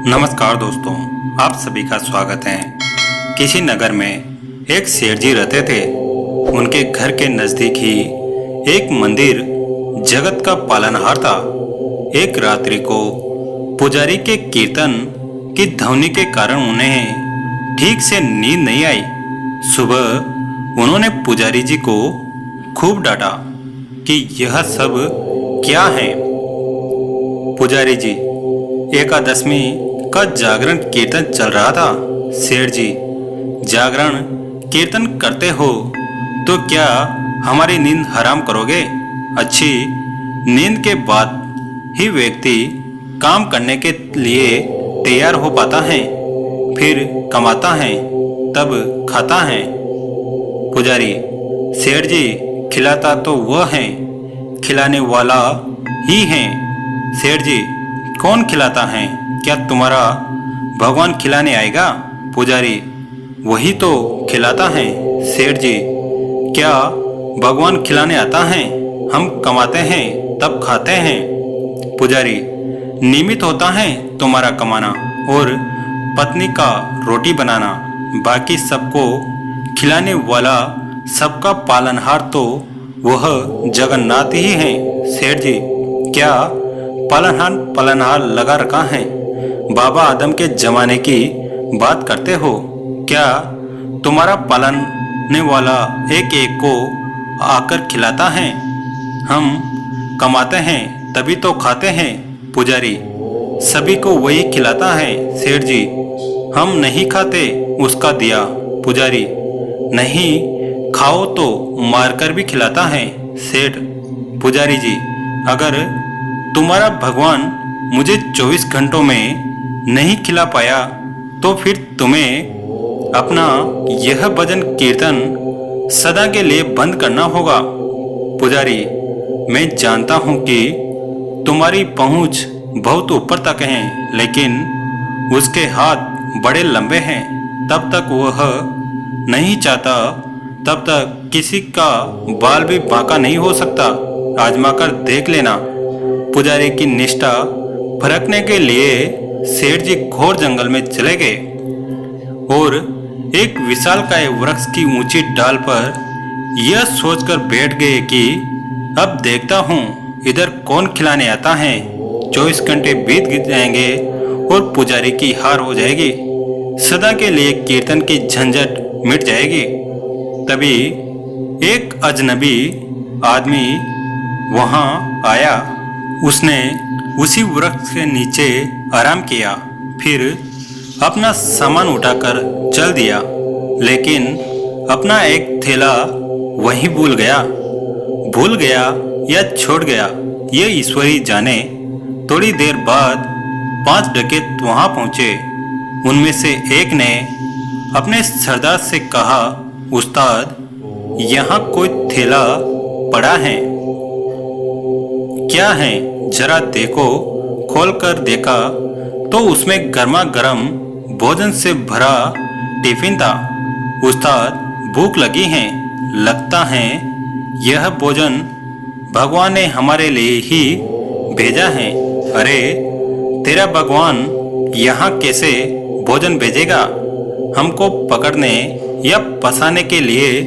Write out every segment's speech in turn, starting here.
नमस्कार दोस्तों, आप सभी का स्वागत है। किसी नगर में एक सेठ जी रहते थे। उनके घर के नजदीक ही एक मंदिर जगत का पालनहार था। एक रात्रि को पुजारी के कीर्तन की ध्वनि के कारण उन्हें ठीक से नींद नहीं आई। सुबह उन्होंने पुजारी जी को खूब डांटा कि यह सब क्या है। पुजारी जी, एकादशमी का जागरण कीर्तन चल रहा था। सेठ जी, जागरण कीर्तन करते हो तो क्या हमारी नींद हराम करोगे? अच्छी नींद के बाद ही व्यक्ति काम करने के लिए तैयार हो पाता है, फिर कमाता है, तब खाता है। पुजारी, सेठ जी, खिलाता तो वह है, खिलाने वाला ही है। सेठ जी, कौन खिलाता है? क्या तुम्हारा भगवान खिलाने आएगा? पुजारी, वही तो खिलाता है। सेठ जी, क्या भगवान खिलाने आता है? हम कमाते हैं तब खाते हैं। पुजारी, नियमित होता है तुम्हारा कमाना और पत्नी का रोटी बनाना, बाकी सबको खिलाने वाला सबका पालनहार तो वह जगन्नाथ ही है। सेठ जी, क्या पालनहार लगा रखा है? बाबा आदम के जमाने की बात करते हो? क्या तुम्हारा पालने वाला एक एक को आकर खिलाता है? हम कमाते हैं तभी तो खाते हैं। पुजारी, सभी को वही खिलाता है। सेठ जी, हम नहीं खाते उसका दिया। पुजारी, नहीं खाओ तो मारकर भी खिलाता है। सेठ, पुजारी जी, अगर तुम्हारा भगवान मुझे 24 घंटों में नहीं खिला पाया तो फिर तुम्हें अपना यह भजन कीर्तन सदा के लिए बंद करना होगा। पुजारी, मैं जानता हूँ कि तुम्हारी पहुँच बहुत ऊपर तक है, लेकिन उसके हाथ बड़े लंबे हैं। तब तक वह नहीं चाहता तब तक किसी का बाल भी बांका नहीं हो सकता। आजमा कर देख लेना। पुजारी की निष्ठा परखने के लिए सेठ जी घोर जंगल में चले गए और एक विशालकाय वृक्ष की ऊंची डाल पर यह सोचकर बैठ गए कि अब देखता हूँ इधर कौन खिलाने आता है। 24 घंटे बीत जाएंगे और पुजारी की हार हो जाएगी। सदा के लिए कीर्तन की झंझट मिट जाएगी। तभी एक अजनबी आदमी वहां आया। उसने उसी वृक्ष के नीचे आराम किया, फिर अपना सामान उठाकर चल दिया, लेकिन अपना एक थैला वहीं भूल गया या छोड़ गया, ये ईश्वर ही जाने। थोड़ी देर बाद 5 डकैत वहां पहुंचे। उनमें से एक ने अपने सरदार से कहा, उस्ताद, यहाँ कोई थैला पड़ा है। क्या है? जरा देखो। खोलकर देखा तो उसमें गर्मा गर्म भोजन से भरा टिफिन था। उस्ताद, भूख लगी है, लगता है यह भोजन भगवान ने हमारे लिए ही भेजा है। अरे, तेरा भगवान यहाँ कैसे भोजन भेजेगा? हमको पकड़ने या फंसाने के लिए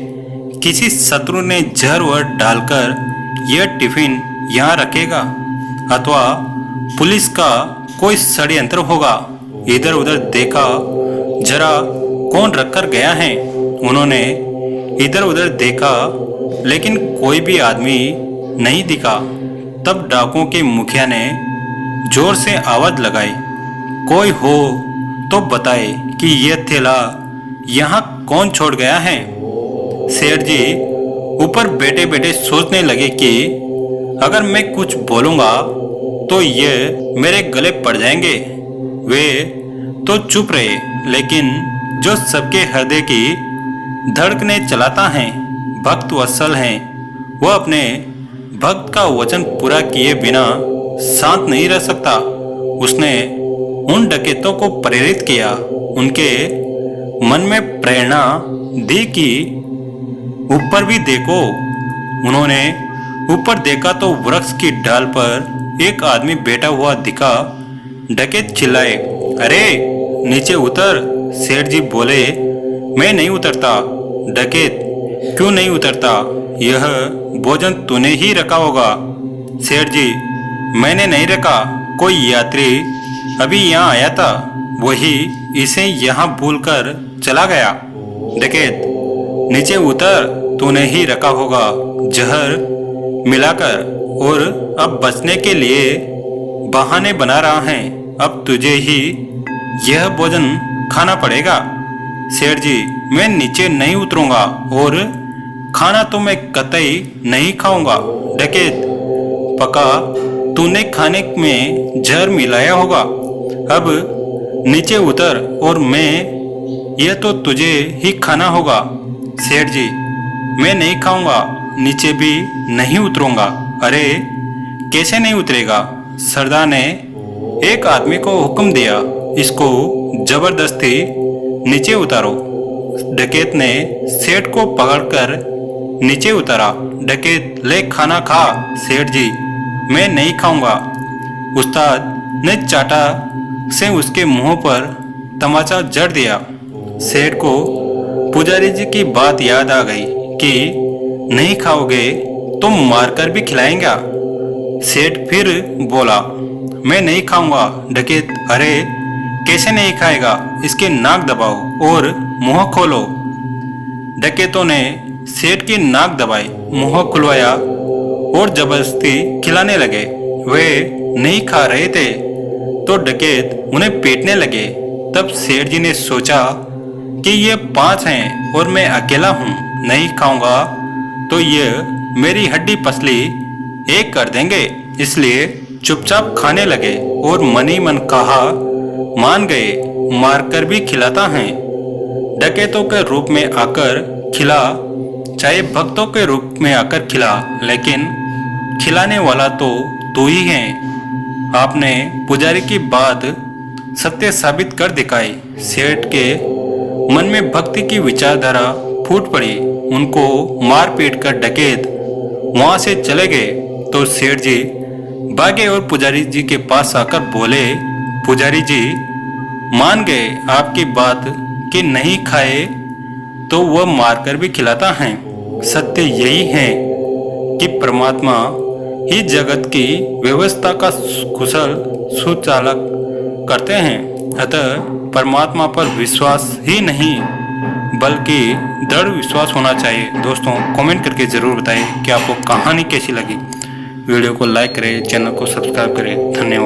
किसी शत्रु ने जहर वर डालकर यह टिफिन यहाँ रखेगा, अथवा पुलिस का कोई षड्यंत्र होगा। इधर उधर देखा, जरा कौन रखकर गया है। उन्होंने इधर उधर देखा, लेकिन कोई भी आदमी नहीं दिखा। तब डाकुओं के मुखिया ने जोर से आवाज लगाई, कोई हो तो बताए कि यह थैला यहाँ कौन छोड़ गया है। सेठ जी ऊपर बैठे बैठे सोचने लगे कि अगर मैं कुछ बोलूंगा तो ये मेरे गले पड़ जाएंगे। वे तो चुप रहे, लेकिन जो सबके हृदय की धड़कनें चलाता है, भक्त वत्सल है, वह अपने भक्त का वचन पूरा किए बिना शांत नहीं रह सकता। उसने उन डकैतों को प्रेरित किया, उनके मन में प्रेरणा दी कि ऊपर भी देखो। उन्होंने ऊपर देखा तो वृक्ष की डाल पर एक आदमी बैठा हुआ दिखा। डकैत चिल्लाए, अरे नीचे उतर, सेठ जी बोले। मैं नहीं उतरता। डकैत, क्यों नहीं उतरता? यह भोजन तूने ही रखा होगा। सेठ जी, मैंने नहीं रखा, कोई यात्री अभी यहाँ आया था, वही इसे यहाँ भूलकर चला गया। डकैत, नीचे उतर, तूने ही रखा होगा जहर मिलाकर, और अब बचने के लिए बहाने बना रहा है। अब तुझे ही यह भोजन खाना पड़ेगा। सेठ जी, मैं नीचे नहीं उतरूंगा और खाना तो मैं कतई नहीं खाऊंगा। डकैत, पका तूने खाने में जहर मिलाया होगा। अब नीचे उतर और मैं यह तो तुझे ही खाना होगा। सेठ जी, मैं नहीं खाऊंगा, नीचे भी नहीं उतरूंगा। अरे कैसे नहीं उतरेगा? सरदार ने एक आदमी को हुक्म दिया, इसको जबरदस्ती नीचे उतारो। डकैत ने सेठ को पकड़कर नीचे उतारा। डकैत, ले खाना खा। सेठ जी, मैं नहीं खाऊंगा। उस्ताद ने चाटा से उसके मुंह पर तमाचा जड़ दिया। सेठ को पुजारी जी की बात याद आ गई कि नहीं खाओगे तो मारकर भी खिलाएंगा। सेठ फिर बोला, मैं नहीं खाऊंगा। डकैत, अरे कैसे नहीं खाएगा? इसके नाक दबाओ और मुंह खोलो। डकैतों ने सेठ की नाक दबाई, मुंह खुलवाया और जबरदस्ती खिलाने लगे। वे नहीं खा रहे थे तो डकैत उन्हें पीटने लगे। तब सेठ जी ने सोचा कि ये 5 हैं और मैं अकेला हूँ, नहीं खाऊंगा तो ये मेरी हड्डी पसली एक कर देंगे। इसलिए चुपचाप खाने लगे और मन ही मन कहा, मान गए, मारकर भी खिलाता है। डकैतों के रूप में आकर खिला, चाहे भक्तों के रूप में आकर खिला, लेकिन खिलाने वाला तो तू ही है। आपने पुजारी की बात सत्य साबित कर दिखाई। सेठ के मन में भक्ति की विचारधारा फूट पड़ी। उनको मार पीट कर डकैत वहां से चले गए तो सेठ जी भागे और पुजारी जी के पास आकर बोले, पुजारी जी मान गए आपकी बात कि नहीं खाए तो वह मारकर भी खिलाता है। सत्य यही है कि परमात्मा ही जगत की व्यवस्था का कुशल सुचालक करते हैं। अतः परमात्मा पर विश्वास ही नहीं बल्कि दृढ़ विश्वास होना चाहिए। दोस्तों, कमेंट करके जरूर बताएं कि आपको कहानी कैसी लगी। वीडियो को लाइक करें, चैनल को सब्सक्राइब करें। धन्यवाद।